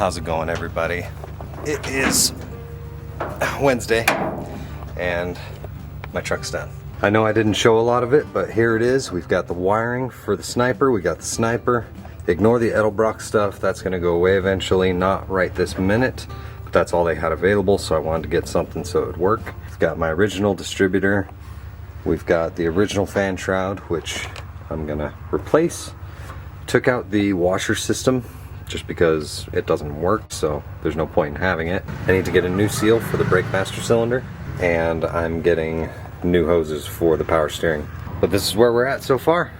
How's it going, everybody? It is Wednesday and my truck's done. I know I didn't show a lot of it, but here it is. We've got the wiring for the sniper. We got the sniper. Ignore the Edelbrock stuff. That's going to go away eventually, not right this minute. But that's all they had available, so I wanted to get something so it would work. We've got my original distributor. We've got the original fan shroud, which I'm going to replace. Took out the washer system just because it doesn't work, so there's no point in having it. I need to get a new seal for the brake master cylinder, and I'm getting new hoses for the power steering. But this is where we're at so far.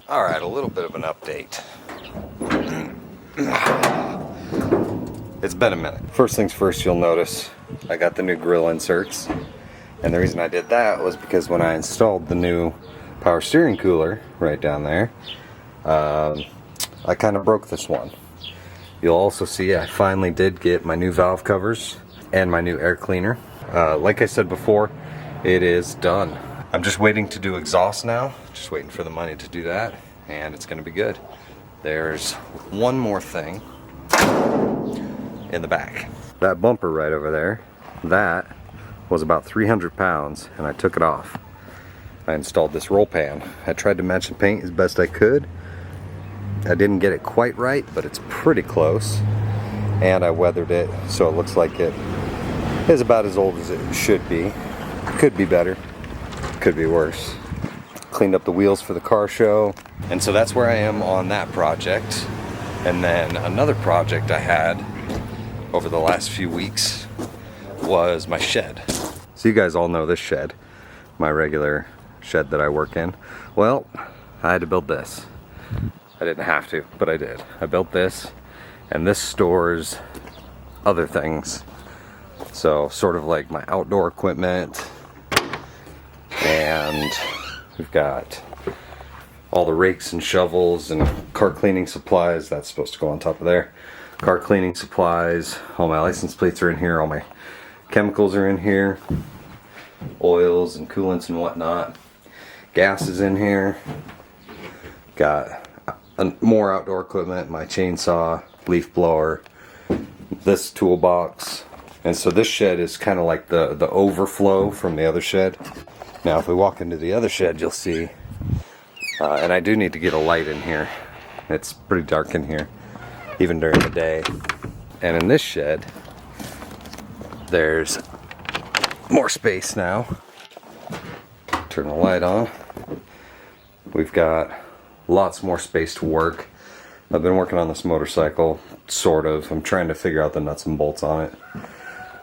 Alright, a little bit of an update. It's been a minute. First things first, you'll notice I got the new grill inserts. And the reason I did that was because when I installed the new power steering cooler right down there, I kind of broke this one. You'll also see I finally did get my new valve covers and my new air cleaner. Like I said before, it is done. I'm just waiting to do exhaust now, just waiting for the money to do that, and it's gonna be good. There's one more thing in the back. That bumper right over there, that was about 300 pounds, and I took it off. I installed this roll pan. I tried to match the paint as best I could. I didn't get it quite right, but it's pretty close. And I weathered it, so it looks like it is about as old as it should be. Could be better. Could be worse. Cleaned up the wheels for the car show, and so that's where I am on that project. And then another project I had over the last few weeks was my shed. So you guys all know this shed, my regular shed that I work in. Well, I had to build this. I didn't have to, but I did. I built this, and this stores other things. So sort of like my outdoor equipment, and we've got all the rakes and shovels and car cleaning supplies. That's supposed to go on top of there. Car cleaning supplies. All my license plates are in here. All my chemicals are in here. Oils and coolants and whatnot. Gas is in here. Got more outdoor equipment. My chainsaw, leaf blower, this toolbox. And so this shed is kind of like the overflow from the other shed. Now if we walk into the other shed, you'll see, and I do need to get a light in here. It's pretty dark in here, even during the day. And in this shed, there's more space now. Turn the light on. We've got lots more space to work. I've been working on this motorcycle, sort of. I'm trying to figure out the nuts and bolts on it.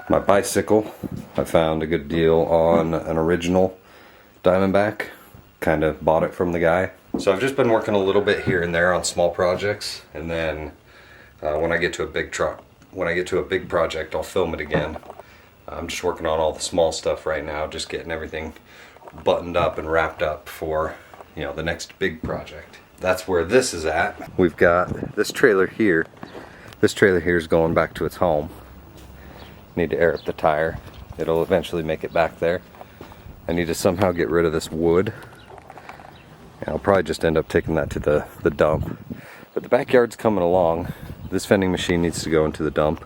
My bicycle, I found a good deal on an original Diamondback. Kind of bought it from the guy. So I've just been working a little bit here and there on small projects, and then when I get to a big project, I'll film it again. I'm just working on all the small stuff right now, just getting everything buttoned up and wrapped up for, you know, the next big project. That's where this is at. We've got this trailer here. This trailer here is going back to its home. Need to air up the tire. It'll eventually make it back there. I need to somehow get rid of this wood, and I'll probably just end up taking that to the dump. But the backyard's coming along. This vending machine needs to go into the dump,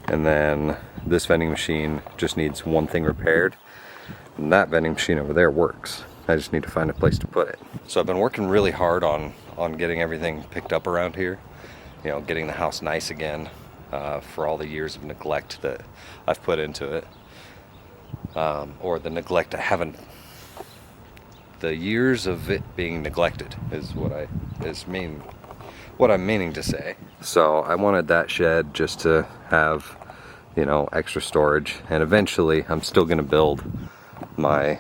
and then this vending machine just needs one thing repaired, and that vending machine over there works. I just need to find a place to put it. So I've been working really hard on getting everything picked up around here, you know, getting the house nice again. for all the years of neglect that I've put into it, or the neglect I haven't. The years of it being neglected is what I'm meaning to say. So I wanted that shed just to have, you know, extra storage, and eventually I'm still gonna build my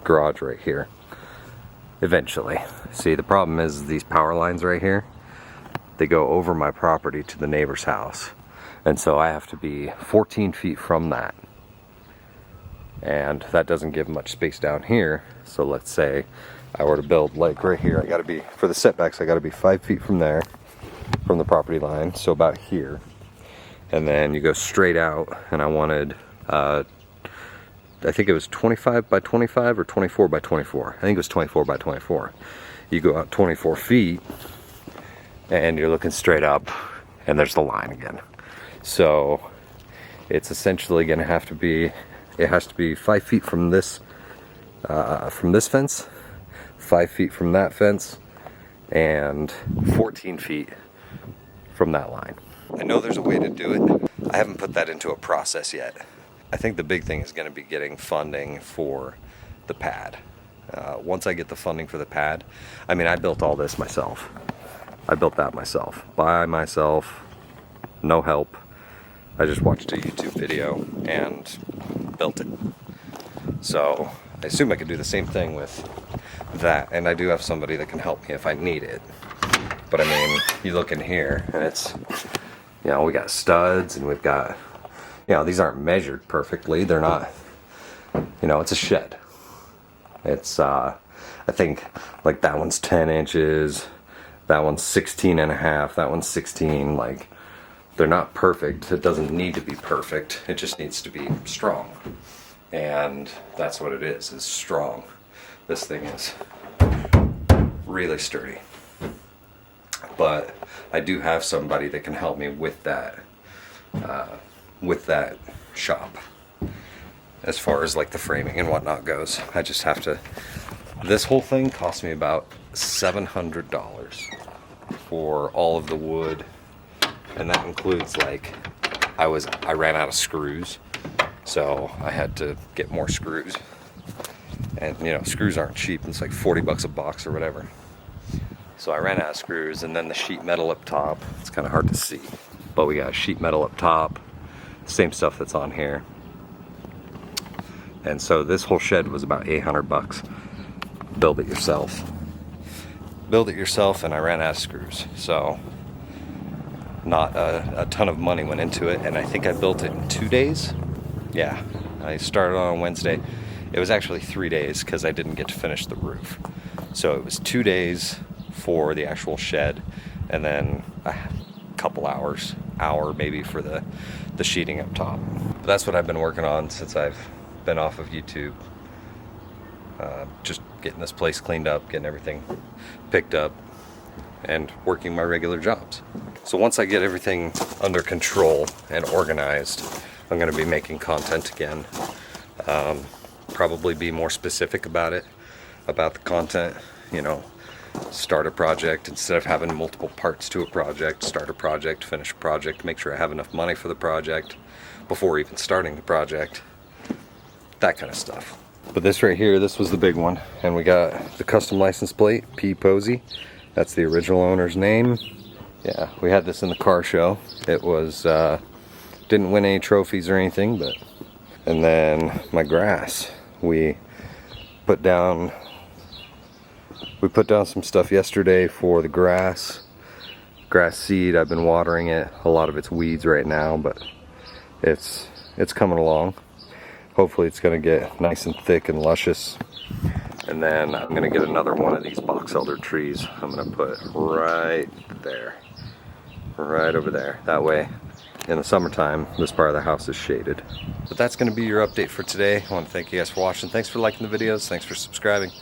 garage right here. Eventually. See, the problem is these power lines right here, they go over my property to the neighbor's house, and so I have to be 14 feet from that, and that doesn't give much space down here. So let's say I were to build like right here, I gotta be, for the setbacks, I gotta be 5 feet from there, from the property line, so about here. And then you go straight out, and I wanted, I think it was 25 by 25 or 24 by 24. I think it was 24 by 24. You go out 24 feet, and you're looking straight up, and there's the line again. So it's essentially gonna have to be, it has to be 5 feet from this fence, 5 feet from that fence, and 14 feet from that line. I know there's a way to do it. I haven't put that into a process yet. I think the big thing is going to be getting funding for the pad. Once I get the funding for the pad, I mean, I built all this myself. I built that myself, by myself, no help. I just watched a YouTube video and built it. So I assume I could do the same thing with that, and I do have somebody that can help me if I need it. But I mean, you look in here, and it's, you know, we got studs, and we've got, you know, these aren't measured perfectly. They're not, you know, it's a shed. It's, I think, like that one's 10 inches, that one's 16 and a half, that one's 16, like, they're not perfect. It doesn't need to be perfect. It just needs to be strong. And that's what it is strong. This thing is really sturdy. But I do have somebody that can help me with that shop. As far as like the framing and whatnot goes, I just have to, this whole thing cost me about $700 for all of the wood, and that includes like, I ran out of screws, so I had to get more screws. And you know, screws aren't cheap. It's like 40 bucks a box or whatever. So I ran out of screws, and then the sheet metal up top. It's kind of hard to see, but we got sheet metal up top, same stuff that's on here. And so this whole shed was about 800 bucks. Build it yourself. Build it yourself, and I ran out of screws. So not a ton of money went into it, and I think I built it in 2 days. Yeah, I started on Wednesday. It was actually 3 days because I didn't get to finish the roof. So it was 2 days for the actual shed, and then a couple hours, hour maybe for the sheeting up top. But that's what I've been working on since I've been off of YouTube. Just getting this place cleaned up, getting everything picked up, and working my regular jobs. So once I get everything under control and organized, I'm going to be making content again. Probably be more specific about it, about the content, you know, start a project instead of having multiple parts to a project. Start a project, finish a project, make sure I have enough money for the project before even starting the project, that kind of stuff. But this right here, this was the big one, and we got the custom license plate, P. Posey. That's the original owner's name. Yeah, we had this in the car show. It was, didn't win any trophies or anything, but, and then my grass, we put down some stuff yesterday for the grass seed. I've been watering it. A lot of it's weeds right now, but it's coming along. Hopefully it's gonna get nice and thick and luscious. And then I'm gonna get another one of these box elder trees. I'm gonna put right there, right over there. That way, in the summertime, this part of the house is shaded. But that's gonna be your update for today. I wanna thank you guys for watching. Thanks for liking the videos. Thanks for subscribing.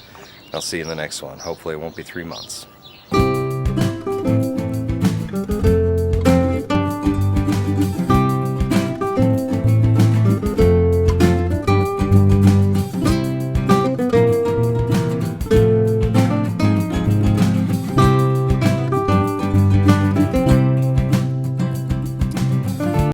I'll see you in the next one. Hopefully it won't be 3 months.